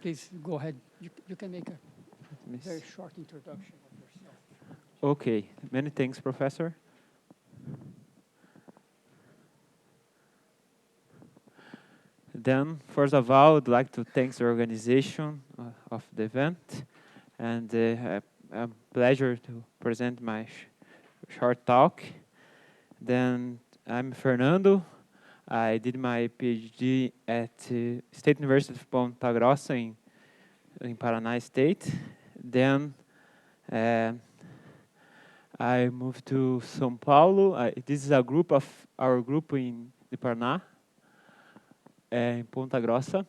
Please go ahead. You can make a very short introduction of yourself. Okay, many thanks, Professor. Then, first of all, I'd like to thank the organization of the event, and a pleasure to present my short talk. Then, I'm Fernando. I did my PhD at State University of Ponta Grossa in Paraná State. Then, I moved to São Paulo. This is a group of our group in the Paraná, in Ponta Grossa,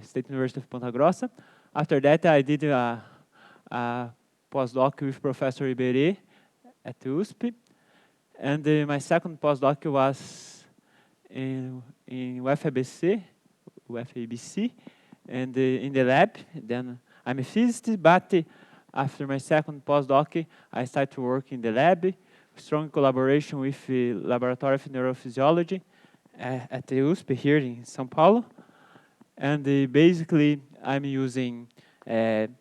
State University of Ponta Grossa. After that, I did a postdoc with Professor Iberê at USP. And my second postdoc was in UFABC, and in the lab. Then I'm a physicist, but after my second postdoc, I started to work in the lab, strong collaboration with the Laboratory of Neurophysiology at the USP here in São Paulo. And basically, I'm using dynamic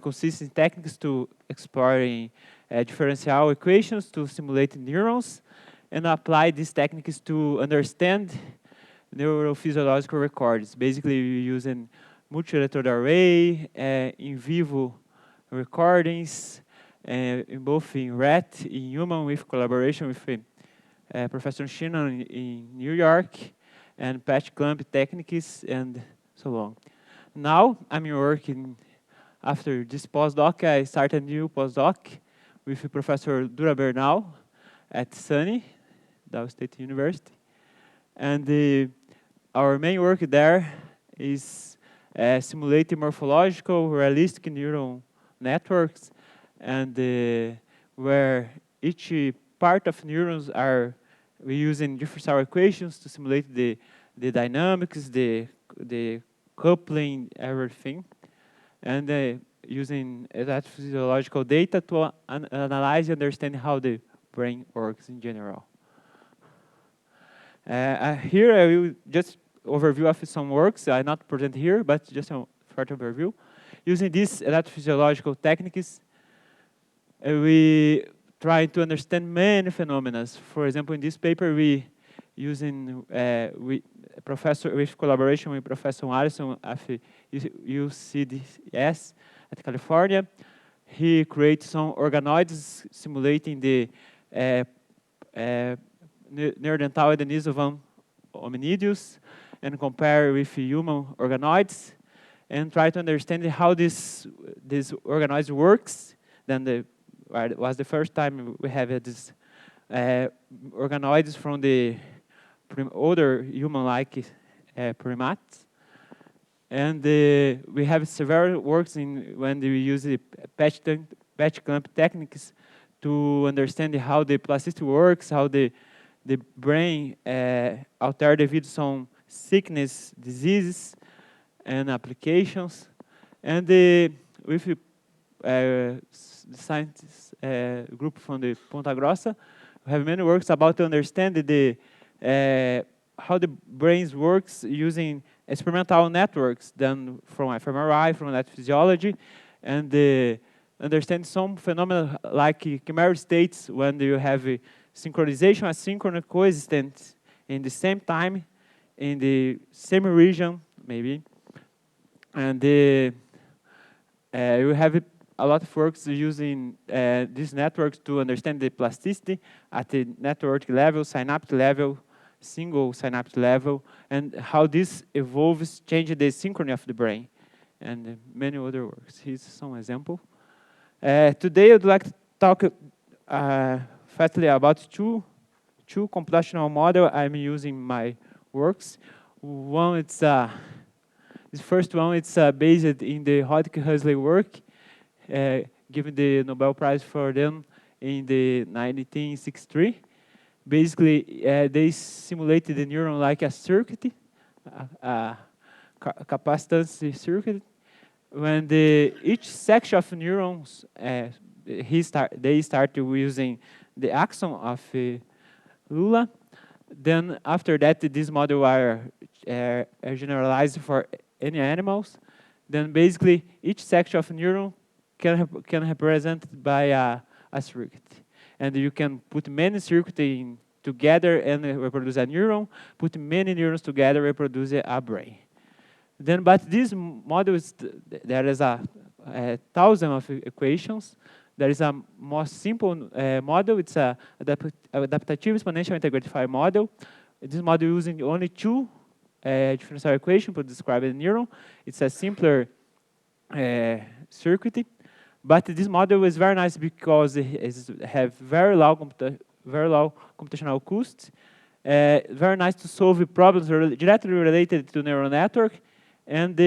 consistency techniques to exploring differential equations to simulate neurons, and apply these techniques to understand neurophysiological records. Basically, we're using multi-electrode array, in vivo recordings, in both in rat, in human, with collaboration with Professor Shannon in New York, and patch clamp techniques, and so on. Now, I'm working, after this postdoc, I started a new postdoc with Professor Dura Bernal at SUNY, Dow State University. And our main work there is simulating morphological, realistic neural networks, and where each part of neurons are we using differential equations to simulate the dynamics, the coupling, everything, and using that physiological data to analyze and understand how the brain works in general. Here I will just overview of some works. I not present here, but just a short overview. Using these electrophysiological techniques, we try to understand many phenomena. For example, in this paper, we using with collaboration with Professor Alisson of UCDS at California. He created some organoids simulating the neurodental Denisovan hominidius, and compare with human organoids, and try to understand how this organoids works. Then was the first time we have this organoids from the older human-like primates. And we have several works when we use the patch clamp techniques to understand how the plasticity works, how the brain altered due to some sickness, diseases, and applications. And with the scientists group from the Ponta Grossa, we have many works about to understand how the brain works using experimental networks done from fMRI, from electrophysiology, and understand some phenomena like chimeral states when you have synchronization, asynchronous coexistence in the same time, in the same region, maybe. And we have a lot of works using these networks to understand the plasticity at the network level, synaptic level, single synaptic level, and how this evolves, changes the synchrony of the brain, and many other works. Here's some example. Today, I'd like to talk fastly about two computational models I'm using in my works. One, this first one, it's based in the Hodgkin-Huxley work, given the Nobel Prize for them in the 1963. Basically, they simulated the neuron like a circuit, a capacitance circuit. When each section of neurons, they start using the axon of Lula. Then after that, this model are generalized for any animals, then basically each section of neuron can represent by a circuit. And you can put many circuits together and reproduce a neuron, put many neurons together, reproduce a brain. Then, but this model is, there is a thousand of equations. There is a more simple model. It's a adaptative exponential integrated model. This model using only two differential equations to describe a neuron. It's a simpler circuit. But this model is very nice because it has very low computational costs. Very nice to solve problems directly related to neural network. And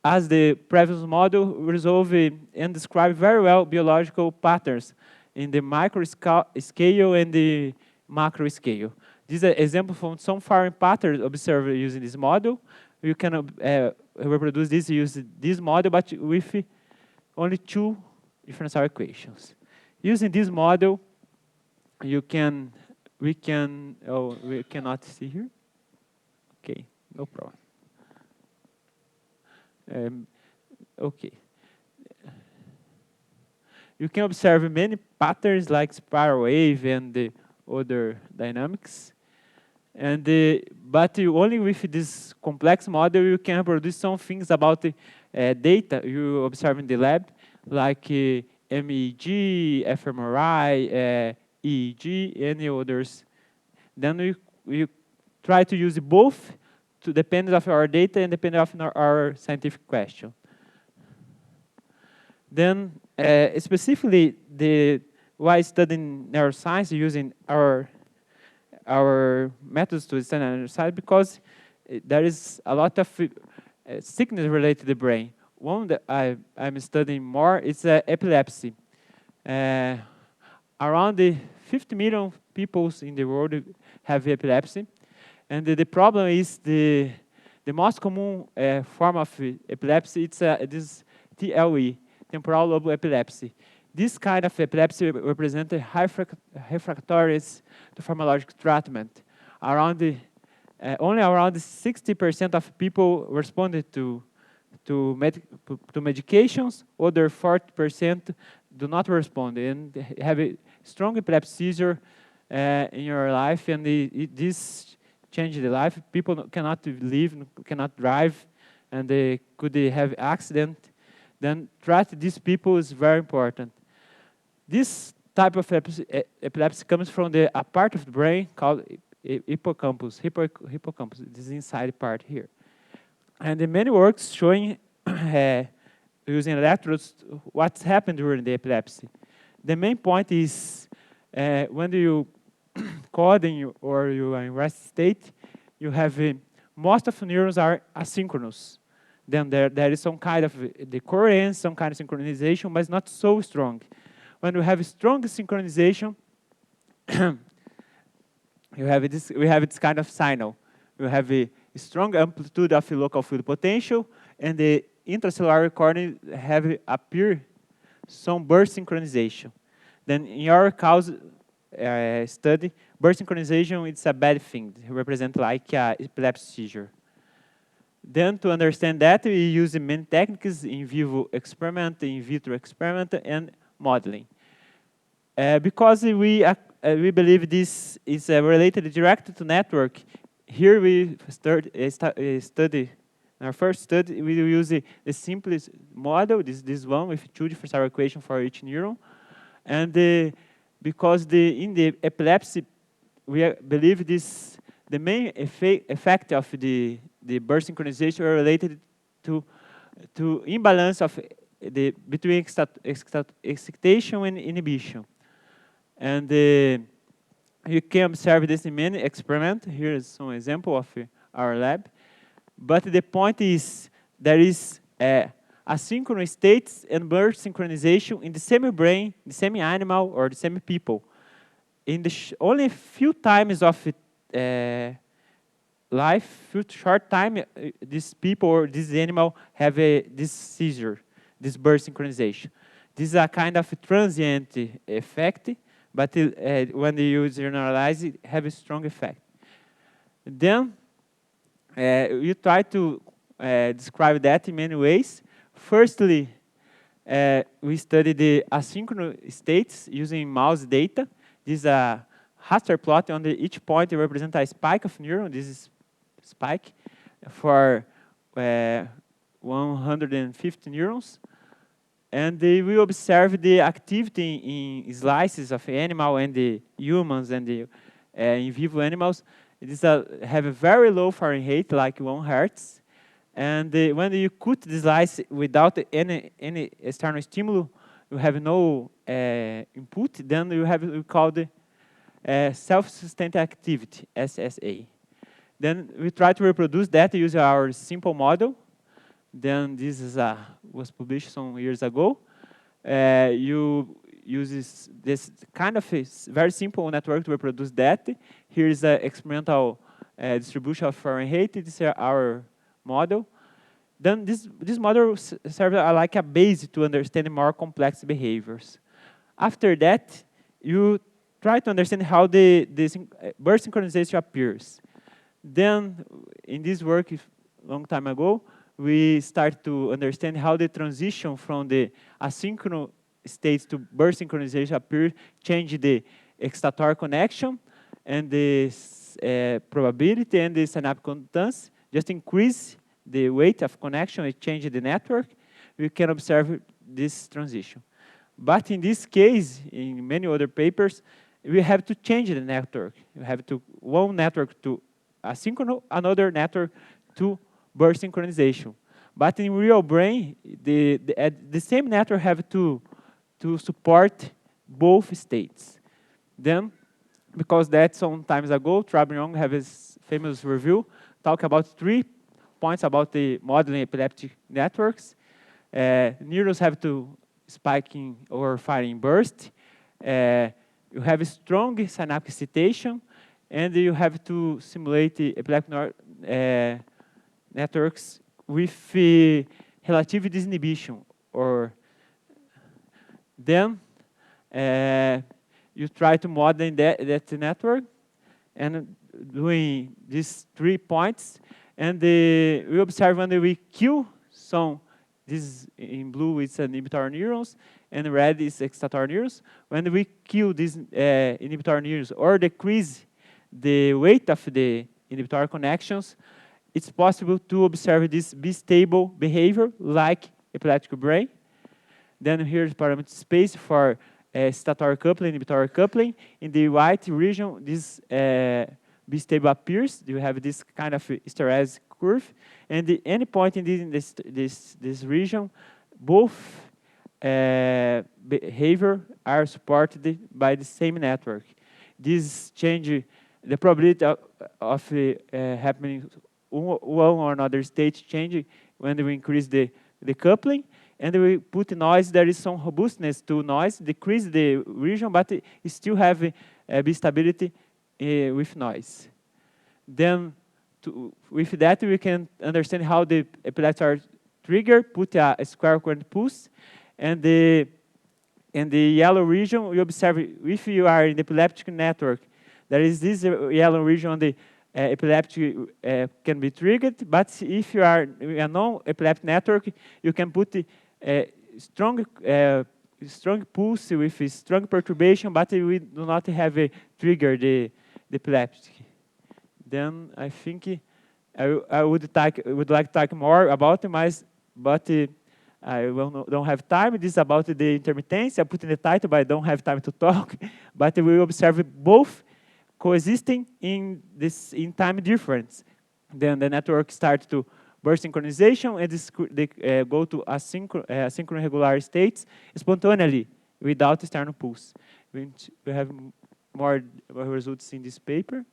as the previous model, resolve and describe very well biological patterns in the micro scale and the macro scale. This is an example from some foreign patterns observed using this model. You can reproduce this using this model, but with only two differential equations. Using this model, we cannot see here. Okay, no problem. Okay. You can observe many patterns like spiral wave and the other dynamics. And but only with this complex model you can produce some things about the data you observe in the lab, like MEG, fMRI, EEG, and others. Then we try to use both to depend on our data and depend on our scientific question. Then specifically why studying neuroscience using our methods to study neuroscience, because there is a lot of sickness related to the brain. One that I'm studying more is epilepsy. Around 50 million people in the world have epilepsy. And the problem is the most common form of epilepsy, it's this TLE, temporal lobe epilepsy. This kind of epilepsy represents a high refractoriness to pharmacological treatment. Only around 60% of people responded to medications, other 40% do not respond and have a strong epilepsy seizure in your life, and this changes the life. People cannot live, cannot drive, and they could have accident. Then treat these people is very important. This type of epilepsy comes from a part of the brain called hippocampus. Hippocampus, this inside part here. And in many works showing using electrodes what's happened during the epilepsy. The main point is when you coding or you are in rest state, you have most of the neurons are asynchronous. Then there is some kind of the coherence, some kind of synchronization, but it's not so strong. When you have strong synchronization, we have this kind of signal. You have a strong amplitude of local field potential, and the intracellular recording have appear some burst synchronization. Then in our cause study, burst synchronization it's a bad thing. It represents like a epilepsy seizure. Then to understand that, we use many techniques: in vivo experiment, in vitro experiment, and modeling. Because we believe this is related directly to network, here we study. In our first study, we use the simplest model, this one with two differential equations for each neuron. And because in the epilepsy, we believe the main effect of the burst synchronization are related to imbalance of between excitation and inhibition. And you can observe this in many experiments. Here is some example of our lab. But the point is there is asynchronous states and burst synchronization in the same brain, the same animal, or the same people. In only a few times of life, few short time, these people or this animal have this seizure, this burst synchronization. This is a kind of transient effect, but when the user analyze it, have a strong effect. Then you try to describe that in many ways. Firstly, we study the asynchronous states using mouse data. This is a raster plot. On each point, it represents a spike of neuron. This is spike for 150 neurons. And we observe the activity in slices of animal and the humans and the in vivo animals. These have a very low Fahrenheit, like 1 Hertz. And when you cut the slice without any external stimulus, you have no input, then you have we call the self-sustained activity, SSA. Then we try to reproduce that using our simple model. Then this is was published some years ago. You use this kind of very simple network to reproduce that. Here is an experimental distribution of Fahrenheit. This is our model. Then this model serves like a base to understand more complex behaviors. After that, you try to understand how the birth synchronization appears. Then, in this work a long time ago, we start to understand how the transition from the asynchronous states to birth synchronization appears, change the excitator connection and the probability and the synaptic conductance, just increase the weight of connection and change the network. We can observe this transition. But in this case, in many other papers, we have to change the network. We have to one network to asynchronous, another network to birth synchronization. But in real brain, the same network have to support both states. Then, because that some times ago, Traub have his famous review, talk about 3 points about the modeling epileptic networks. Neurons have to spiking or firing burst. You have a strong synaptic excitation, and you have to simulate the epileptic networks with relative disinhibition. Or then you try to model that network, and doing these 3 points, and we observe when we kill some. This in blue is inhibitor neurons, and red is excitator neurons. When we kill these inhibitor neurons or decrease the weight of the inhibitor connections, it's possible to observe this bistable behavior like epileptic brain. Then here's parameter space for excitator coupling, inhibitor coupling. In the white region, this bistable appears. You have this kind of hysteresis curve, and at any point in this region, both behavior are supported by the same network. This change the probability of happening one or another state change when we increase the coupling, and we put noise. There is some robustness to noise, decrease the region, but it still have stability with noise. Then, with that, we can understand how the epileptics are triggered, put a square current pulse, and in the yellow region, we observe if you are in the epileptic network, there is this yellow region on the epileptic can be triggered, but if you are in a non-epileptic network, you can put a strong pulse with a strong perturbation, but we do not have a trigger the epileptic. Then I think I would like to talk more about it, but I don't have time. This is about the intermittency. I put in the title, but I don't have time to talk. But we observe both coexisting in time difference. Then the network starts to burst synchronization, and they go to asynchronous regular states spontaneously without external pulse. We have more results in this paper.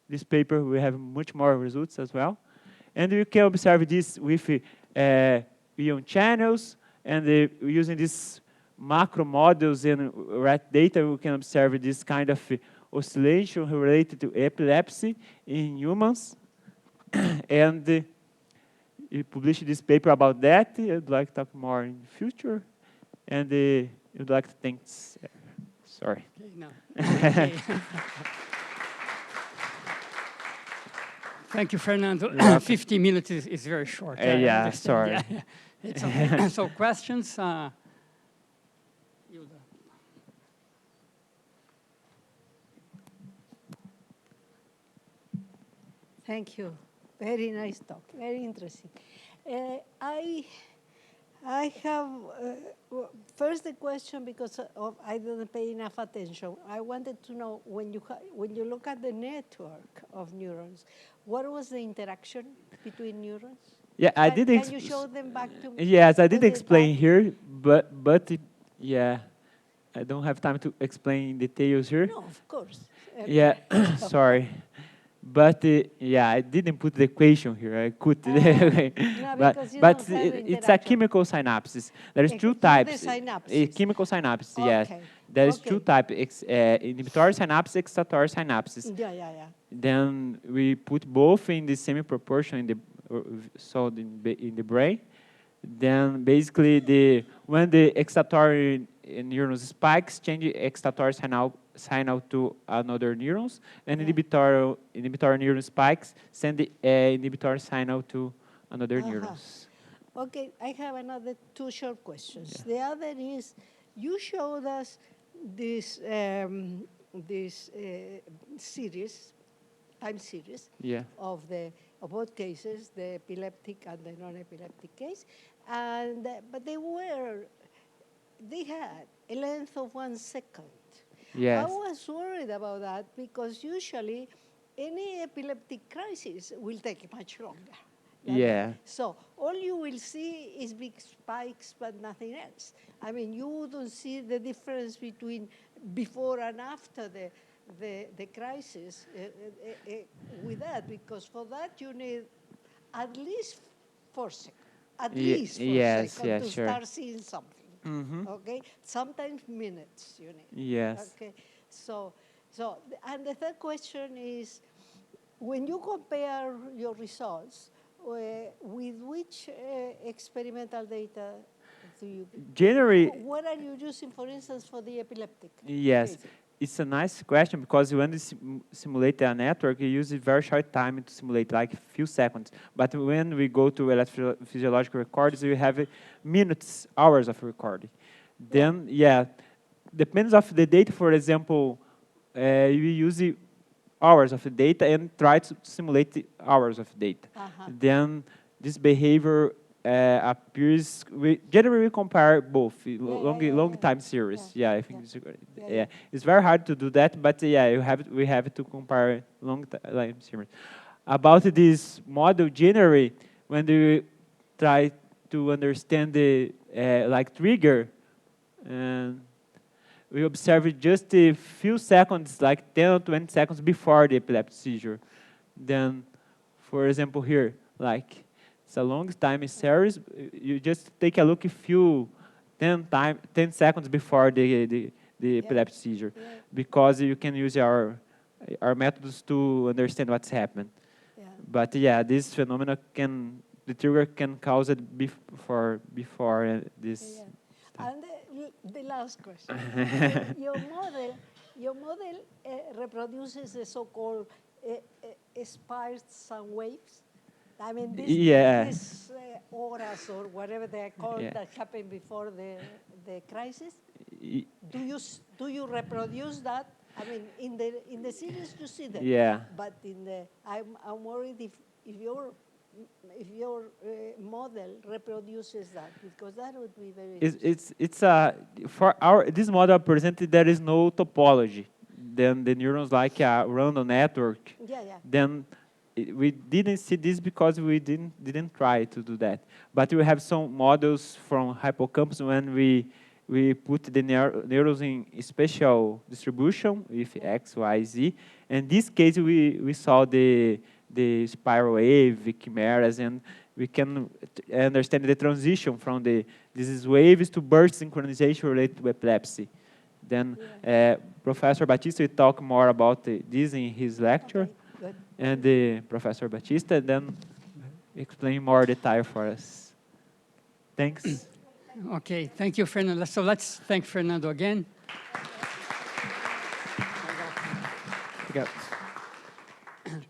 This paper, we have much more results as well. And you can observe this with ion channels, and using these macro models and rat data, we can observe this kind of oscillation related to epilepsy in humans. And you published this paper about that. I'd like to talk more in the future. And I'd like to thank. Sorry. Okay, no. Okay. Thank you, Fernando. welcome. 50 minutes is very short. I yeah, understand. sorry. Yeah. It's okay. So questions? Hilda. Thank you. Very nice talk. Very interesting. I have first the question because I didn't pay enough attention. I wanted to know when you look at the network of neurons, what was the interaction between neurons? Yeah, I did. Can you show them back to me? Yes, I did to the explain top? here, but yeah, I don't have time to explain details here. No, of course. Yeah, sorry. But yeah, I didn't put the equation here. I could, No, because you but don't have it's a interaction. chemical synapses. There's two The types. synapses. Chemical synapses, yes. Okay. There's two Okay. types: inhibitory synapses, excitatory synapses. Yeah. Then we put both in the same proportion in the in the brain. Then basically when the excitatory neurons spikes, change the excitatory signal to another neurons, and Yeah. inhibitory neuron spikes send the inhibitory signal to another neurons. Okay, I have another two short questions. The other is, you showed us this series, time series, Yeah. of both cases, the epileptic and the non-epileptic case, and but they had a length of 1 second. Yes. I was worried about that because usually any epileptic crisis will take much longer. Yeah. So all you will see is big spikes, but nothing else. I mean, you don't see the difference between before and after the crisis with that, because for that you need at least 4 seconds. At least 4 yes, seconds yeah, to sure. start seeing something. Mm-hmm. Okay, sometimes minutes you need. Yes. Okay, and the third question is, when you compare your results, with which experimental data do you? Generally, What are you using, for instance, for the epileptic? yes. cases? It's a nice question because when you simulate a network, you use a very short time to simulate, like a few seconds. But when we go to electrophysiological records, we have minutes, hours of recording. Then, depends of the data. For example, you use hours of the data and try to simulate the hours of data. Then this behavior appears. Generally we compare both long time series. Yeah, I think yeah. it's very hard to do that, but we have to compare long time series. About this model, generally when we try to understand the like trigger, and we observe just a few seconds, like 10 or 20 seconds before the epileptic seizure. Then, for example, here, like it's a long time series. You just take a look a few 10 seconds before the epileptic seizure, because you can use our methods to understand what's happened. Yeah. But this phenomena the trigger can cause it before this. And the last question. Your model reproduces the so-called spikes and waves. I mean, these auras or whatever they are called that happen before the crisis. Do you reproduce that? I mean, in the series you see that. Yeah. But I'm worried if your model reproduces that, because that would be very interesting. For this model presented, there is no topology. Then the neurons like a random network. Then we didn't see this because we didn't try to do that. But we have some models from hippocampus when we put the neurons in special distribution with X, Y, Z. In this case, we saw the spiral wave, chimeras, and we can understand the transition from these waves to burst synchronization related to epilepsy. Then Professor Batista will talk more about this in his lecture. Okay, good. And Professor Batista then explain more detail for us. Thanks. Okay, thank you, Fernando. So let's thank Fernando again. Obrigado.